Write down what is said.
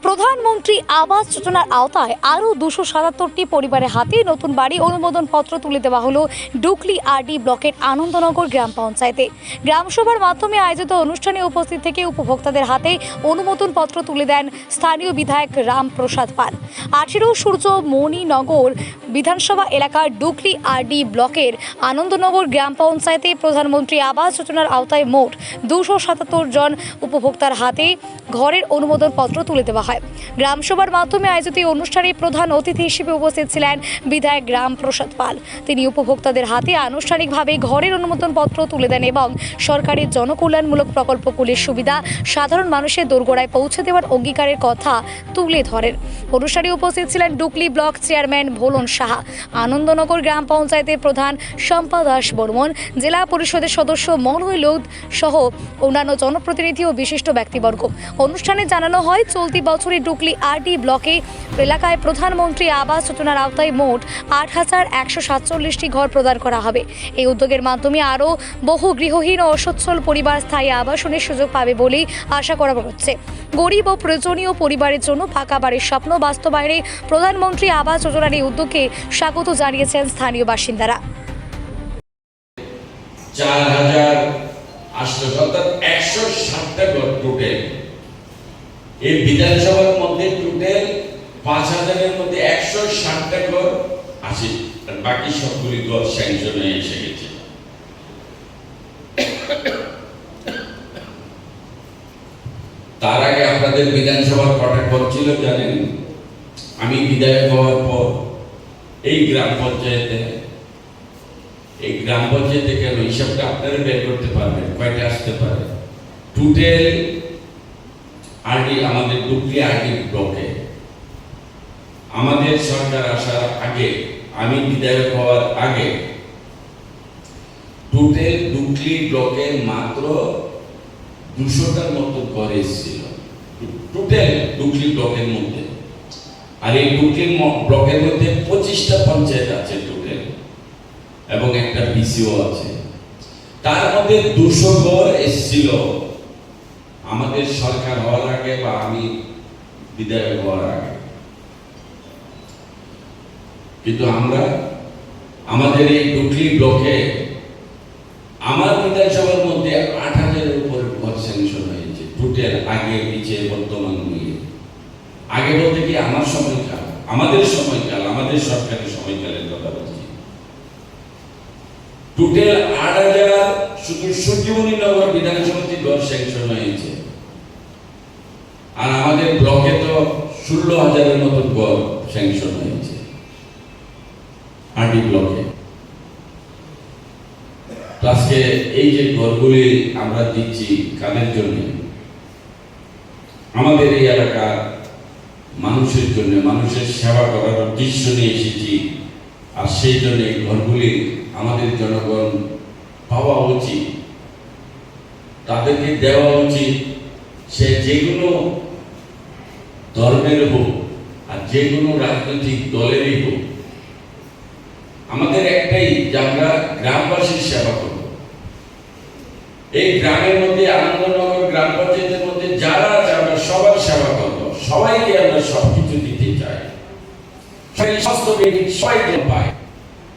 প্রধানমন্ত্রী আবাস যোজনার আওতায় আরও 277টি পরিবারের হাতে নতুন বাড়ি অনুমোদন পত্র তুলে দেওয়া হলো ডুকলি আরডি ব্লকের আনন্দনগর গ্রাম পঞ্চায়েতে। গ্রামসভার মাধ্যমে আয়োজিত অনুষ্ঠানে উপস্থিত থেকে উপভোক্তাদের হাতে অনুমোদন পত্র তুলে দেন স্থানীয় বিধায়ক রামপ্রসাদ পাল। 18 সূর্য মণিনগর বিধানসভা এলাকার ডুকলি আরডি ব্লকের আনন্দনগর গ্রাম পঞ্চায়েতে প্রধানমন্ত্রী আবাস যোজনার আওতায় মোট 277 জন উপভোক্তার হাতে ঘরের অনুমোদন পত্র তুলে দেওয়া হয়। গ্রামসভার মাধ্যমে আয়োজিত এই অনুষ্ঠানে প্রধান অতিথি হিসেবে উপস্থিত ছিলেন বিধায়ক রামপ্রসাদ পাল। তিনি উপভোক্তাদের হাতে আনুষ্ঠানিকভাবে ঘরের অনুমোদন পত্র তুলে দেন এবং সরকারের জনকল্যাণমূলক প্রকল্পগুলির সুবিধা সাধারণ মানুষের দোরগোড়ায় পৌঁছে দেওয়ার অঙ্গীকারের কথা তুলে ধরেন। অনুষ্ঠানে উপস্থিত ছিলেন ডুকলি ব্লক চেয়ারম্যান ভোলন সাহা, আনন্দনগর গ্রাম পঞ্চায়েতের প্রধান শম্পা দাস বর্মন, জেলা পরিষদের সদস্য মনোয় লোধ সহ অন্যান্য জনপ্রতিনিধি ও বিশিষ্ট ব্যক্তিবর্গ। অনুষ্ঠানে জানানো হয়, চলতি বছরে ডুকলি আরডি ব্লকে এলাকায় প্রধানমন্ত্রী আবাস যোজনার আওতায় মোট 8,147টি ঘর প্রদান করা হবে। এই উদ্যোগের মাধ্যমে আরও বহু গৃহহীন ও অসচ্ছল পরিবার স্থায়ী আবাসনের সুযোগ পাবে বলেই আশা করা হচ্ছে। গরিব ও প্রয়োজনীয় পরিবারের জন্য পাকা বাড়ির স্বপ্ন বাস্তবায়নে প্রধানমন্ত্রী আবাস যোজনার এই উদ্যোগকে স্বাগত জানিয়েছেন স্থানীয় বাসিন্দারা। 4,860টা ঘর টোটাল এই বিধানসভার মধ্যে, টোটাল 5,000-এর মধ্যে 160টা ঘর আছে, আর বাকি সবগুলি ঘর স্যাংশন হয়ে এসে গেছে। তার আগে আপনাদের বিধানসভার কটা ঘর ছিল জানেন? আমি বিধায়ক হওয়ার পর এই গ্রাম পঞ্চায়েতে কেন হিসাবটা আপনারা বের করতে পারবেন, কয়টা আসতে পারে টোটাল আরডি আমাদের ডুকলি আরডি ব্লকে। আমাদের সরকার আসার আগে, আমি বিধায়ক হওয়ার আগে টোটাল ডুকলি ব্লকে মাত্র 200টার মতো ঘর এসেছিল টোটাল ডুকলি ব্লকের মধ্যে। আর এই ডুকলি ব্লকের মধ্যে 25টা পঞ্চায়েত আছে টোটাল এবং একটা বিসিও আছে। তার মধ্যে 200 ঘর এসেছিল আমাদের সরকার হওয়ার আগে বা আমি বিধায়ক হওয়ার আগে। কিন্তু আমরা আমাদের এই ডুকলি ব্লকে আমার বিধানসভার মধ্যে 8,000-এর উপর ঘর স্যাংশন হয়েছে টোটাল, আগে পিছিয়ে বর্তমান নিয়ে। আগে বলতে কি আমার সময়কাল, আমাদের সময়কাল, আমাদের সরকারের সময়কালের কথা বলছি। টোটাল 8,000 শুধু সূর্যমণিনগর বিধানসভাতে ঘর স্যাংশন হয়েছে। আর আমাদের ব্লকে তো 16,000-এর মতো ঘর স্যাংশন হয়েছে আরডি ব্লকে। আজকে এই যে ঘরগুলি আমরা দিচ্ছি কাদের জন্য? আমাদের এই এলাকার মানুষের জন্য, মানুষের সেবা করার উদ্দেশ্য নিয়ে এসেছি। আর সেই জন্য এই ঘরগুলি আমাদের জনগণ পাওয়া উচিত, তাদেরকে দেওয়া উচিত। সে যে কোনো ধর্মের হোক আর যে কোনো রাজনৈতিক দলেরই হোক, আমাদের একটাই যে আমরা গ্রামবাসীর সেবা করব। এই গ্রামের মধ্যে, আনন্দনগর গ্রাম পঞ্চায়েতের মধ্যে যারা আছে আমরা সবার সেবা করব, সবাইকে আমরা সবকিছু দিতে চাই, সবাই স্বাস্থ্য সবাই পায়।